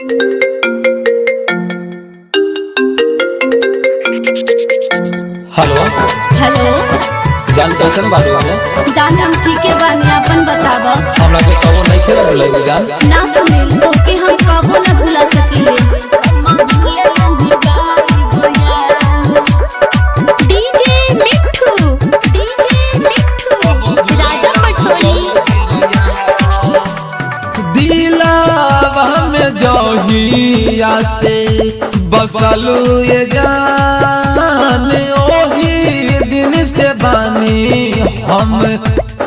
Hello hello जान कैसन बारू हो? जान हम ठीके बानी, अपन बताब। हमरा के कबो नहीं खेला भुलाई जान। ना सुनील ओके हम कबो न भुला सकीले। डीजे मिठू राजा पटसोनी। दिलावा में जहिया से बसलू ये जान, ओही दिन से बानी हम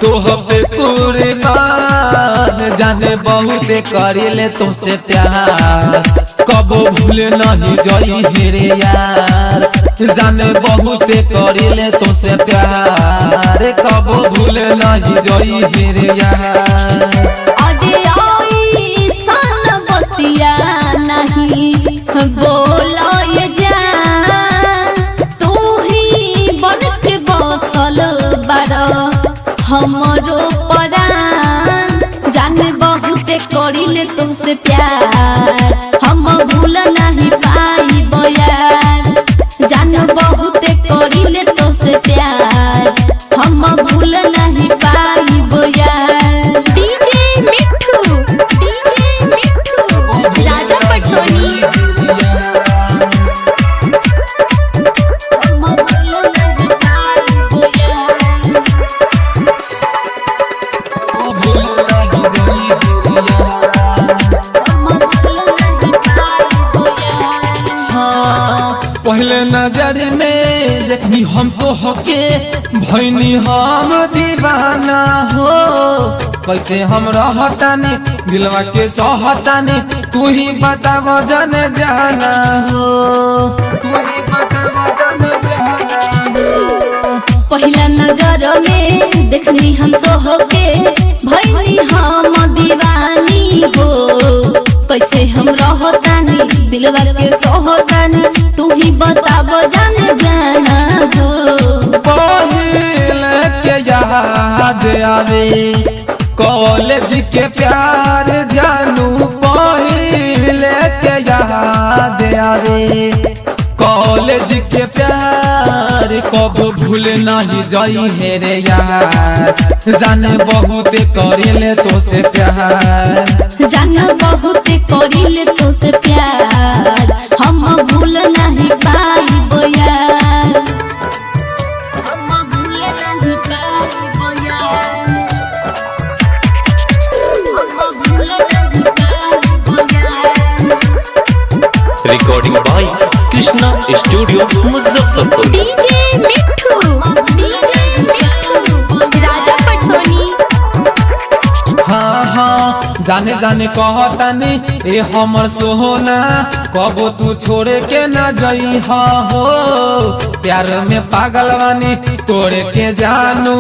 तोह पे कुर्बान। जाने बहुत करेले तुमसे प्यार, कबो भूले नहीं जई हेरे यार। जाने बहुत करेले तुमसे प्यार, कबो भूले नहीं जई हेरे यार। अरे आई सन बतिया नहीं बोलो ये जान, तू ही बन के बसल बड़ा हमरो परान। जाने बहुत करिले तुमसे प्यार, हम भूल नहीं पाई यार। जाने बहुत करिले तुमसे प्यार, हम भूल नहीं पाई यार। डीजे मिठू राजा पटसोनी। पहले नजर में देखनी हम तो होके भैनी हम दीवाना हो। कैसे हम रहतानी दिलवा के सहतानी, तू ही बताव जाने जाना हो। तू ही बताव जाने जाना हो। पहला नजर में देखनी हम तो होके भैनी हम दीवानी हो। कैसे हम रहतानी दिलवा के सहतानी, तू ही बताब जान जाना हो। पहले के याद आवे कॉलेज के प्यार जानू, पहले के याद आवे कॉलेज के प्यार, कब भूल नहीं जाई हेरे यार। जाने बहुत करेले तो से प्यार, जान बहुत करिले तो से प्यार, हम भूल नहीं पाई यार। हम भूल नहीं पाई यार। हम भूल नहीं पाई यार। Recording by Krishna studio Muzaffarpur. DJ Mithu Raja Patsoni. हाँ हाँ जाने जाने कहतानी ए हमर सोहना, कबो तू छोड़े के न जई हो। प्यार में पागल बानी तोड़े के जानू,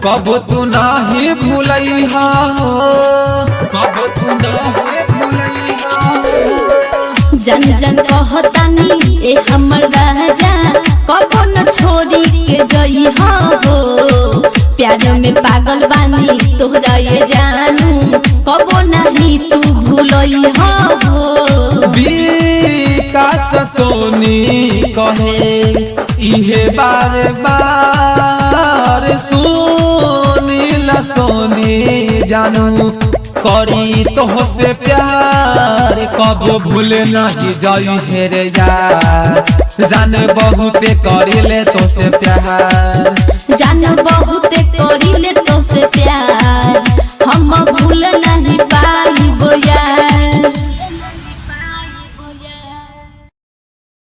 कबो तू नहीं भूलई हो। कबो तू नहीं भूलई हो। जन जन कहतानी ए हमर राजा, कबो न छोड़ी के जई हो। प्यार में पागल बानी तोहरा ये जानू, कबो नहीं तू भूलई हो। विकास सोनी कहे इहे बार बार, सुनीला सोनी जानू करी तो से प्यार, कबो भूल नहीं जाई हेरे यार। जाने बहुत करिले तो से प्यार, जान बहुत